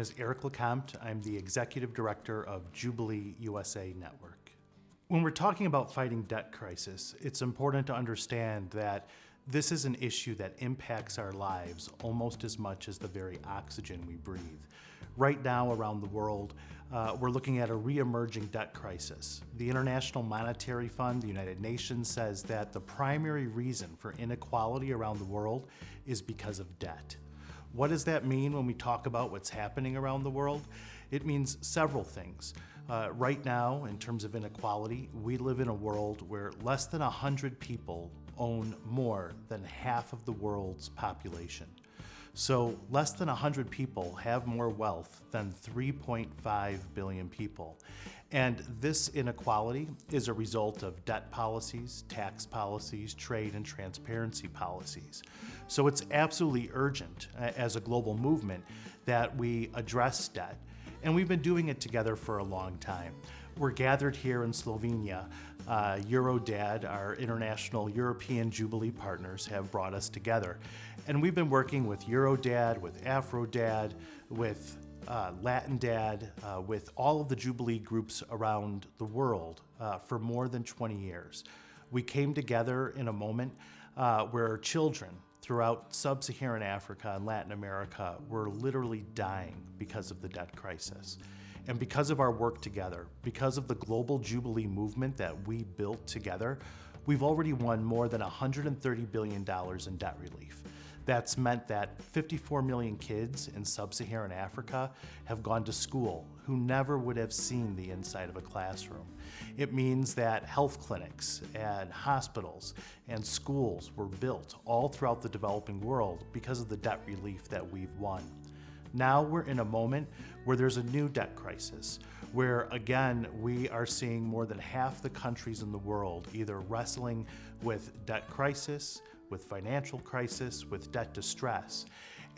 is Eric LeCompte. I'm the Executive Director of Jubilee USA Network. When we're talking about fighting debt crisis, it's important to understand that this is an issue that impacts our lives almost as much as the very oxygen we breathe. Right now around the world, we're looking at a re-emerging debt crisis. The International Monetary Fund, the United Nations, says that the primary reason for inequality around the world is because of debt. What does that mean when we talk about what's happening around the world? It means several things. Right now, in terms of inequality, we live in a world where less than 100 people own more than half of the world's population. So less than 100 people have more wealth than 3.5 billion people. And this inequality is a result of debt policies, tax policies, trade and transparency policies. So it's absolutely urgent as a global movement that we address debt. And we've been doing it together for a long time. We're gathered here in Slovenia. Eurodad, our international European Jubilee partners, have brought us together. And we've been working with Eurodad, with Afrodad, with Latin Dad, with all of the Jubilee groups around the world for more than 20 years. We came together in a moment where children throughout sub-Saharan Africa and Latin America were literally dying because of the debt crisis. And because of our work together, because of the global Jubilee movement that we built together, we've already won more than $130 billion in debt relief. That's meant that 54 million kids in sub-Saharan Africa have gone to school who never would have seen the inside of a classroom. It means that health clinics and hospitals and schools were built all throughout the developing world because of the debt relief that we've won. Now we're in a moment where there's a new debt crisis, where again, we are seeing more than half the countries in the world either wrestling with debt crisis, with financial crisis, with debt distress.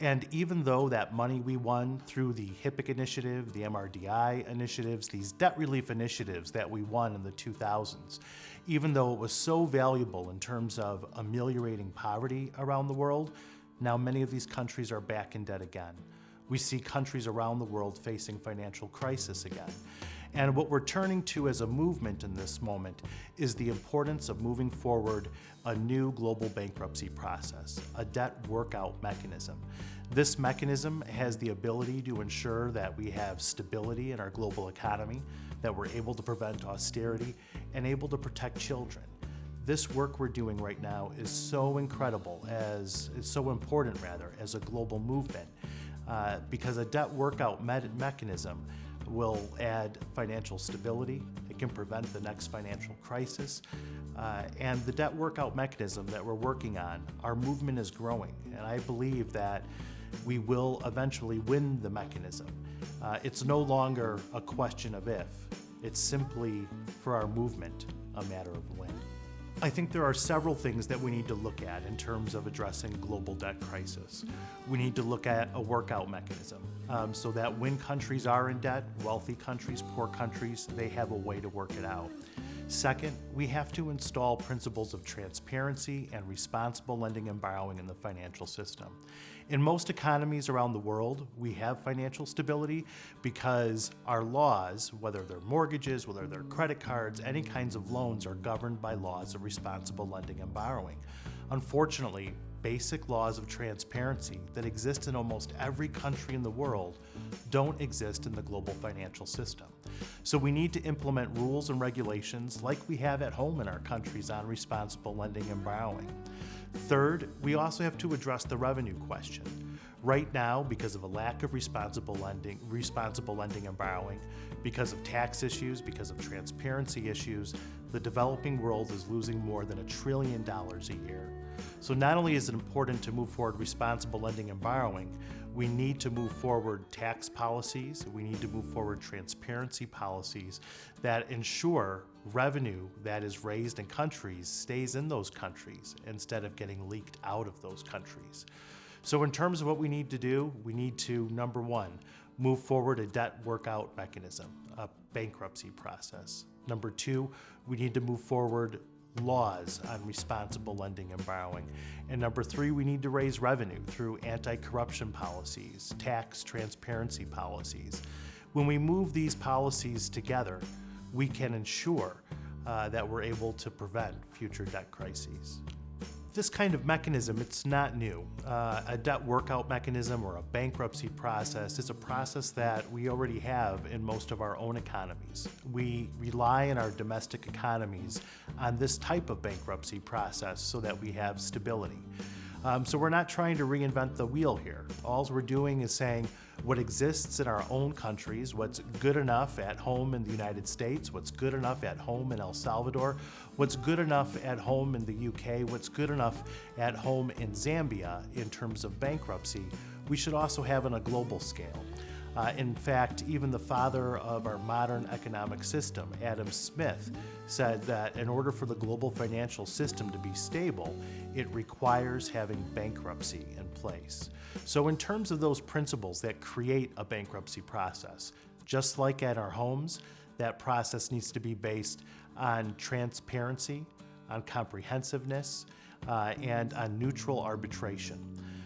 And even though that money we won through the HIPC initiative, the MRDI initiatives, these debt relief initiatives that we won in the 2000s, even though it was so valuable in terms of ameliorating poverty around the world, now many of these countries are back in debt again. We see countries around the world facing financial crisis again. And what we're turning to as a movement in this moment is the importance of moving forward a new global bankruptcy process, a debt workout mechanism. This mechanism has the ability to ensure that we have stability in our global economy, that we're able to prevent austerity, and able to protect children. This work we're doing right now is so incredible, it's so important rather, as a global movement. Because a debt workout mechanism will add financial stability, it can prevent the next financial crisis, and the debt workout mechanism that we're working on, our movement is growing, and I believe that we will eventually win the mechanism. It's no longer a question of if, it's simply, for our movement, a matter of when. I think there are several things that we need to look at in terms of addressing global debt crisis. We need to look at a workout mechanism so that when countries are in debt, wealthy countries, poor countries, they have a way to work it out. Second, we have to install principles of transparency and responsible lending and borrowing in the financial system. In most economies around the world, we have financial stability because our laws, whether they're mortgages, whether they're credit cards, any kinds of loans, are governed by laws of responsible lending and borrowing. Unfortunately, basic laws of transparency that exist in almost every country in the world don't exist in the global financial system. So we need to implement rules and regulations like we have at home in our countries on responsible lending and borrowing. Third, we also have to address the revenue question. Right now, because of a lack of responsible lending and borrowing, because of tax issues, because of transparency issues, the developing world is losing more than $1 trillion a year. So not only is it important to move forward responsible lending and borrowing, we need to move forward tax policies, we need to move forward transparency policies that ensure revenue that is raised in countries stays in those countries instead of getting leaked out of those countries. So in terms of what we need to do, we need to, number one, move forward a debt workout mechanism, a bankruptcy process. Number two, we need to move forward laws on responsible lending and borrowing. And number three, we need to raise revenue through anti-corruption policies, tax transparency policies. When we move these policies together, we can ensure that we're able to prevent future debt crises. This kind of mechanism, it's not new. A debt workout mechanism or a bankruptcy process is a process that we already have in most of our own economies. We rely in our domestic economies on this type of bankruptcy process so that we have stability. So we're not trying to reinvent the wheel here. All we're doing is saying what exists in our own countries, what's good enough at home in the United States, what's good enough at home in El Salvador, what's good enough at home in the UK, what's good enough at home in Zambia in terms of bankruptcy, we should also have on a global scale. In fact, even the father of our modern economic system, Adam Smith, said that in order for the global financial system to be stable, it requires having bankruptcy in place. So in terms of those principles that create a bankruptcy process, just like at our homes, that process needs to be based on transparency, on comprehensiveness, and on neutral arbitration.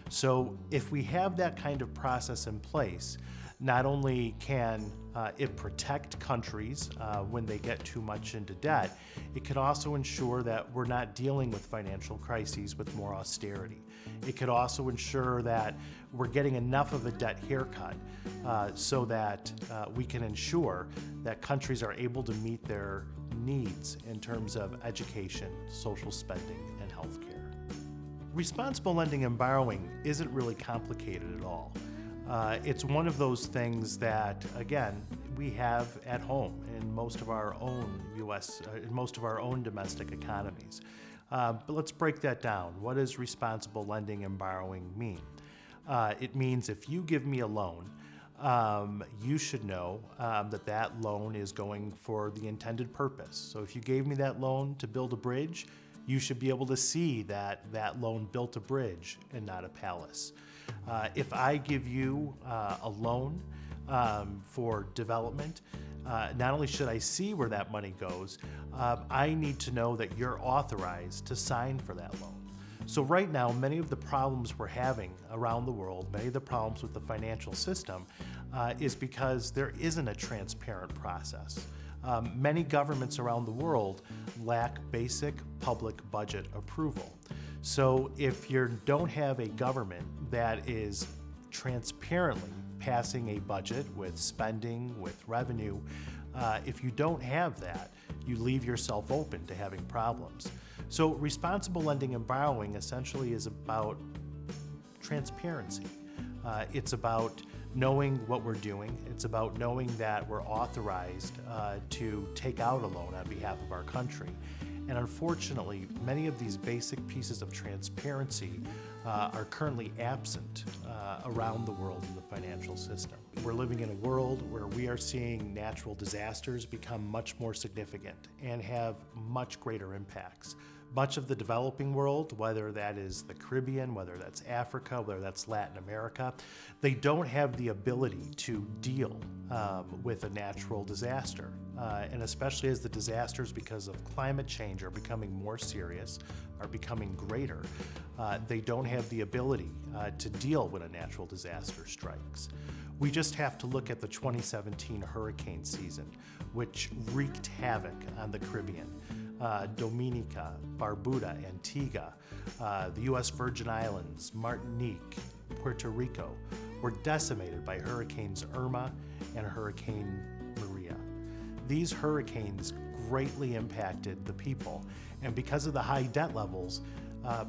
So if we have that kind of process in place, not only can it protect countries when they get too much into debt, it can also ensure that we're not dealing with financial crises with more austerity. It could also ensure that we're getting enough of a debt haircut so that we can ensure that countries are able to meet their needs in terms of education, social spending, and healthcare. Responsible lending and borrowing isn't really complicated at all. It's one of those things that, again, we have at home in most of our own in most of our own domestic economies. But let's break that down. What does responsible lending and borrowing mean? It means if you give me a loan, you should know that loan is going for the intended purpose. So if you gave me that loan to build a bridge, you should be able to see that loan built a bridge and not a palace. If I give you a loan for development, not only should I see where that money goes, I need to know that you're authorized to sign for that loan. So right now, many of the problems we're having around the world, many of the problems with the financial system, is because there isn't a transparent process. Many governments around the world lack basic public budget approval. So if you don't have a government that is transparently passing a budget with spending, with revenue, if you don't have that, you leave yourself open to having problems. So responsible lending and borrowing essentially is about transparency. It's about knowing what we're doing. It's about knowing that we're authorized to take out a loan on behalf of our country. And unfortunately, many of these basic pieces of transparency are currently absent around the world in the financial system. We're living in a world where we are seeing natural disasters become much more significant and have much greater impacts. Much of the developing world, whether that is the Caribbean, whether that's Africa, whether that's Latin America, they don't have the ability to deal with a natural disaster. And especially as the disasters because of climate change are becoming more serious, are becoming greater, they don't have the ability to deal when a natural disaster strikes. We just have to look at the 2017 hurricane season, which wreaked havoc on the Caribbean. Dominica, Barbuda, Antigua, the U.S. Virgin Islands, Martinique, Puerto Rico were decimated by Hurricanes Irma and Hurricane Maria. These hurricanes greatly impacted the people, and because of the high debt levels,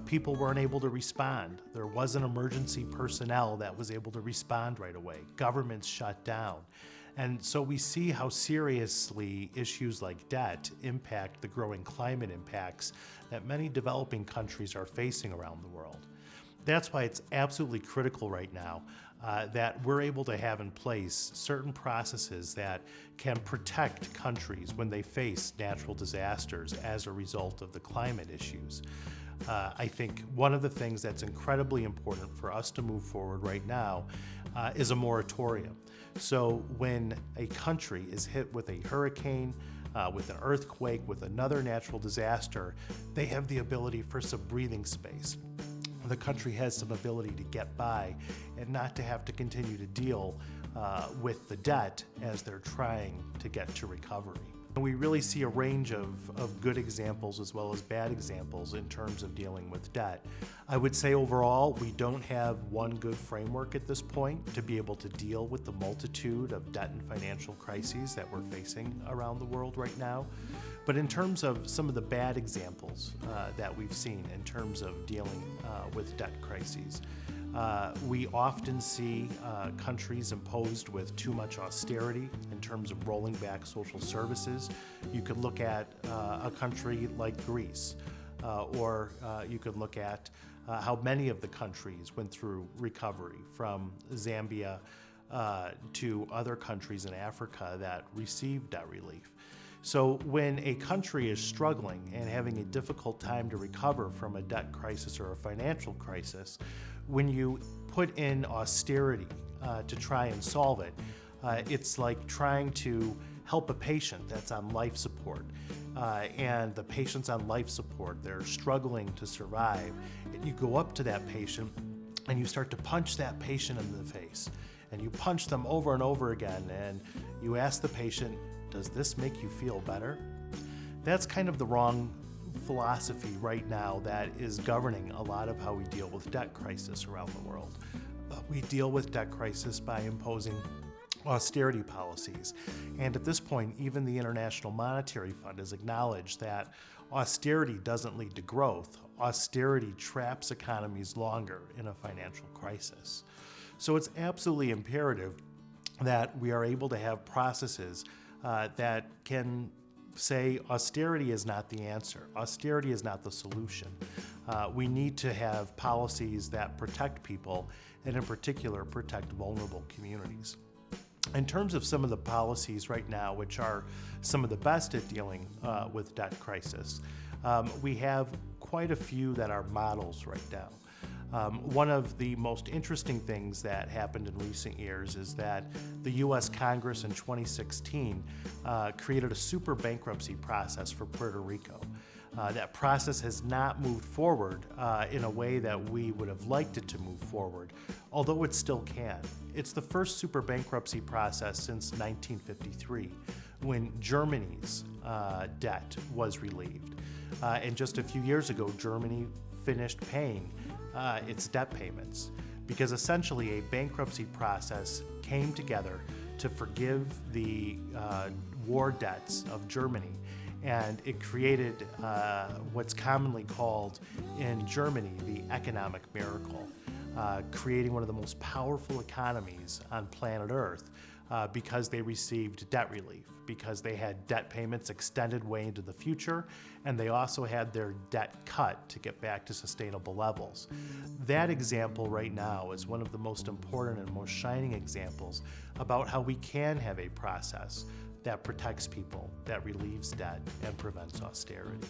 people weren't able to respond. There wasn't emergency personnel that was able to respond right away. Governments shut down. And so we see how seriously issues like debt impact the growing climate impacts that many developing countries are facing around the world. That's why it's absolutely critical right now that we're able to have in place certain processes that can protect countries when they face natural disasters as a result of the climate issues. I think one of the things that's incredibly important for us to move forward right now is a moratorium. So when a country is hit with a hurricane, with an earthquake, with another natural disaster, they have the ability for some breathing space. The country has some ability to get by and not to have to continue to deal with the debt as they're trying to get to recovery. We really see a range of good examples as well as bad examples in terms of dealing with debt. I would say overall, we don't have one good framework at this point to be able to deal with the multitude of debt and financial crises that we're facing around the world right now. But in terms of some of the bad examples that we've seen in terms of dealing with debt crises, we often see countries imposed with too much austerity in terms of rolling back social services. You could look at a country like Greece, or you could look at how many of the countries went through recovery, from Zambia to other countries in Africa that received debt relief. So when a country is struggling and having a difficult time to recover from a debt crisis or a financial crisis, when you put in austerity to try and solve it, it's like trying to help a patient that's on life support. And the patient's on life support, they're struggling to survive. And you go up to that patient and you start to punch that patient in the face. And you punch them over and over again, and you ask the patient, does this make you feel better? That's kind of the wrong philosophy right now that is governing a lot of how we deal with debt crisis around the world. We deal with debt crisis by imposing austerity policies. And at this point, even the International Monetary Fund has acknowledged that austerity doesn't lead to growth. Austerity traps economies longer in a financial crisis. So it's absolutely imperative that we are able to have processes that can say austerity is not the answer. Austerity is not the solution. We need to have policies that protect people, and in particular, protect vulnerable communities. In terms of some of the policies right now, which are some of the best at dealing with debt crisis, we have quite a few that are models right now. One of the most interesting things that happened in recent years is that the U.S. Congress in 2016 created a super bankruptcy process for Puerto Rico. That process has not moved forward in a way that we would have liked it to move forward, although it still can. It's the first super bankruptcy process since 1953, when Germany's debt was relieved. And just a few years ago, Germany finished paying its debt payments, because essentially a bankruptcy process came together to forgive the war debts of Germany, and it created what's commonly called in Germany the economic miracle, creating one of the most powerful economies on planet Earth because they received debt relief, because they had debt payments extended way into the future, and they also had their debt cut to get back to sustainable levels. That example right now is one of the most important and most shining examples about how we can have a process that protects people, that relieves debt, and prevents austerity.